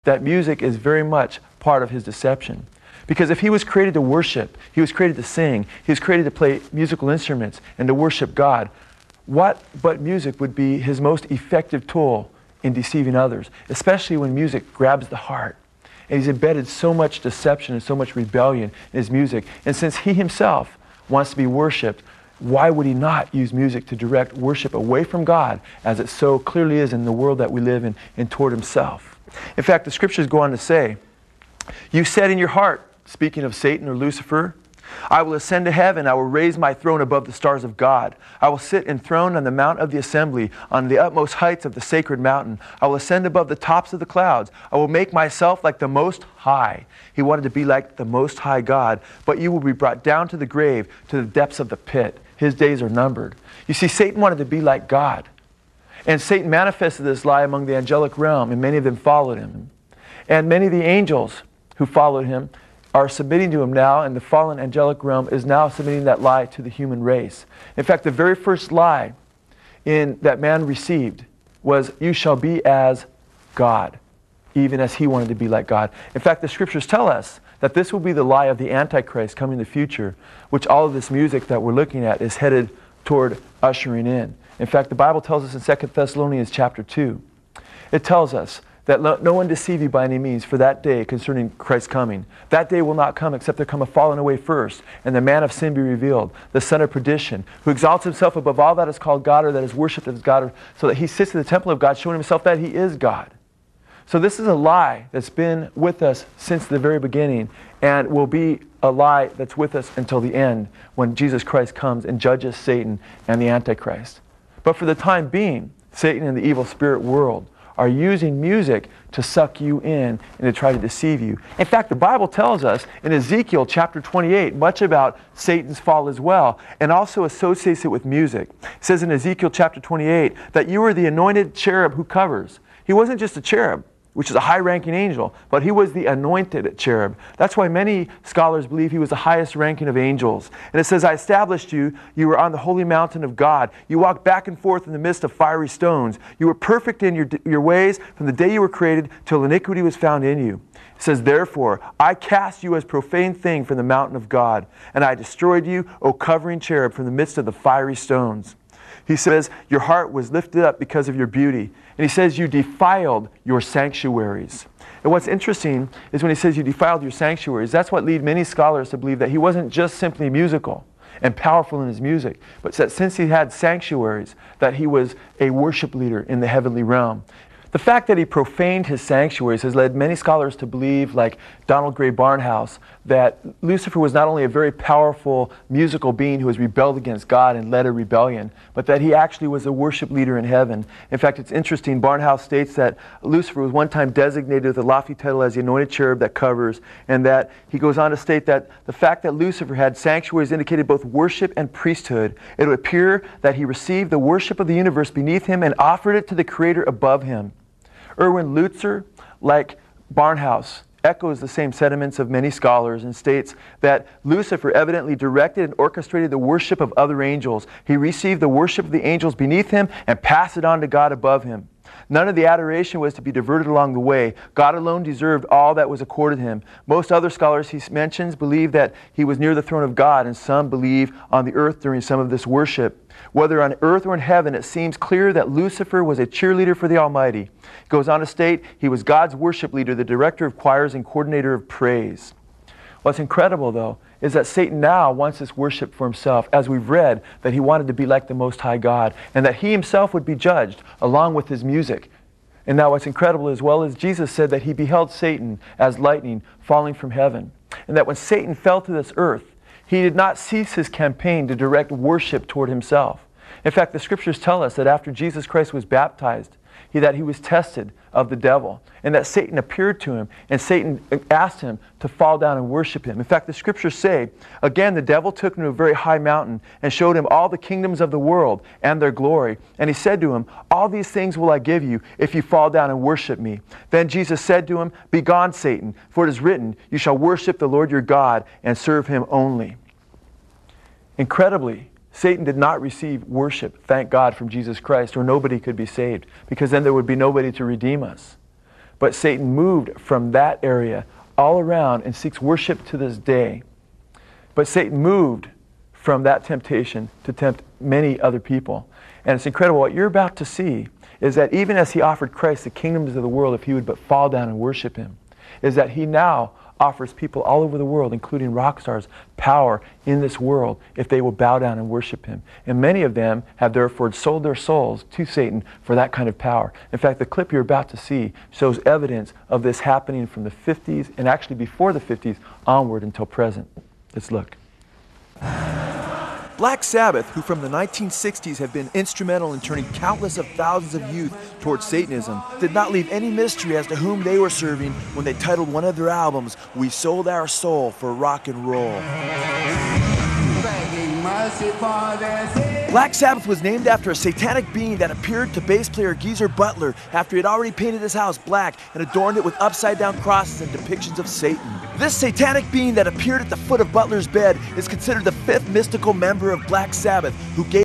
that music is very much part of his deception. Because if he was created to worship, he was created to sing, he was created to play musical instruments and to worship God, what but music would be his most effective tool in deceiving others, especially when music grabs the heart. And he's embedded so much deception and so much rebellion in his music. And since he himself wants to be worshiped, why would he not use music to direct worship away from God, as it so clearly is in the world that we live in, and toward himself? In fact, the scriptures go on to say, "You said in your heart," speaking of Satan or Lucifer, "I will ascend to heaven, I will raise my throne above the stars of God. I will sit enthroned on the mount of the assembly, on the utmost heights of the sacred mountain. I will ascend above the tops of the clouds. I will make myself like the Most High." He wanted to be like the Most High God. "But you will be brought down to the grave, to the depths of the pit. His days are numbered." You see, Satan wanted to be like God. And Satan manifested this lie among the angelic realm, and many of them followed him. And many of the angels who followed him are submitting to him now, and the fallen angelic realm is now submitting that lie to the human race. In fact, the very first lie that man received was, "You shall be as God," even as he wanted to be like God. In fact, the scriptures tell us that this will be the lie of the Antichrist coming in the future, which all of this music that we're looking at is headed toward ushering in. In fact, the Bible tells us in 2 Thessalonians chapter 2, it tells us that no one deceive you by any means for that day concerning Christ's coming. That day will not come except there come a falling away first, and the man of sin be revealed, the son of perdition, who exalts himself above all that is called God or that is worshipped as God, so that he sits in the temple of God, showing himself that he is God. So this is a lie that's been with us since the very beginning, and will be a lie that's with us until the end, when Jesus Christ comes and judges Satan and the Antichrist. But for the time being, Satan and the evil spirit world are using music to suck you in and to try to deceive you. In fact, the Bible tells us in Ezekiel chapter 28 much about Satan's fall as well, and also associates it with music. It says in Ezekiel chapter 28 that you are the anointed cherub who covers. He wasn't just a cherub, which is a high-ranking angel, but he was the anointed cherub. That's why many scholars believe he was the highest ranking of angels. And it says, "I established you. You were on the holy mountain of God. You walked back and forth in the midst of fiery stones. You were perfect in your ways from the day you were created till iniquity was found in you." It says, "Therefore, I cast you as profane thing from the mountain of God, and I destroyed you, O covering cherub, from the midst of the fiery stones." He says, "Your heart was lifted up because of your beauty." And he says, "You defiled your sanctuaries." And what's interesting is when he says you defiled your sanctuaries, that's what lead many scholars to believe that he wasn't just simply musical and powerful in his music, but that since he had sanctuaries, that he was a worship leader in the heavenly realm. The fact that he profaned his sanctuaries has led many scholars to believe, like Donald Gray Barnhouse, that Lucifer was not only a very powerful musical being who has rebelled against God and led a rebellion, but that he actually was a worship leader in heaven. In fact, it's interesting, Barnhouse states that Lucifer was one time designated with a lofty title as the anointed cherub that covers, and that he goes on to state that the fact that Lucifer had sanctuaries indicated both worship and priesthood. It would appear that he received the worship of the universe beneath him and offered it to the Creator above him. Erwin Lutzer, like Barnhouse, echoes the same sentiments of many scholars and states that Lucifer evidently directed and orchestrated the worship of other angels. He received the worship of the angels beneath him and passed it on to God above him. None of the adoration was to be diverted along the way. God alone deserved all that was accorded him. Most other scholars he mentions believe that he was near the throne of God, and some believe on the earth during some of this worship. Whether on earth or in heaven, it seems clear that Lucifer was a cheerleader for the Almighty. He goes on to state he was God's worship leader, the director of choirs and coordinator of praise. What's incredible, though, is that Satan now wants this worship for himself, as we've read that he wanted to be like the Most High God, and that he himself would be judged along with his music. And now what's incredible as well is Jesus said that he beheld Satan as lightning falling from heaven, and that when Satan fell to this earth, he did not cease his campaign to direct worship toward himself. In fact, the scriptures tell us that after Jesus Christ was baptized, that he was tested of the devil, and that Satan appeared to him, and Satan asked him to fall down and worship him. In fact, the scriptures say, again, the devil took him to a very high mountain and showed him all the kingdoms of the world and their glory. And he said to him, "All these things will I give you if you fall down and worship me." Then Jesus said to him, "Begone, Satan, for it is written, you shall worship the Lord your God and serve him only." Incredibly, Satan did not receive worship, thank God, from Jesus Christ, or nobody could be saved, because then there would be nobody to redeem us. But Satan moved from that area all around and seeks worship to this day. But Satan moved from that temptation to tempt many other people. And it's incredible. What you're about to see is that even as he offered Christ the kingdoms of the world if he would but fall down and worship him, is that he now offers people all over the world, including rock stars, power in this world if they will bow down and worship him. And many of them have therefore sold their souls to Satan for that kind of power. In fact, the clip you're about to see shows evidence of this happening from the 50s and actually before the 50s onward until present. Let's look. Black Sabbath, who from the 1960s have been instrumental in turning countless of thousands of youth towards Satanism, did not leave any mystery as to whom they were serving when they titled one of their albums, "We Sold Our Soul for Rock and Roll." Black Sabbath was named after a satanic being that appeared to bass player Geezer Butler after he had already painted his house black and adorned it with upside-down crosses and depictions of Satan. This satanic being that appeared at the foot of Butler's bed is considered the fifth mystical member of Black Sabbath, who gave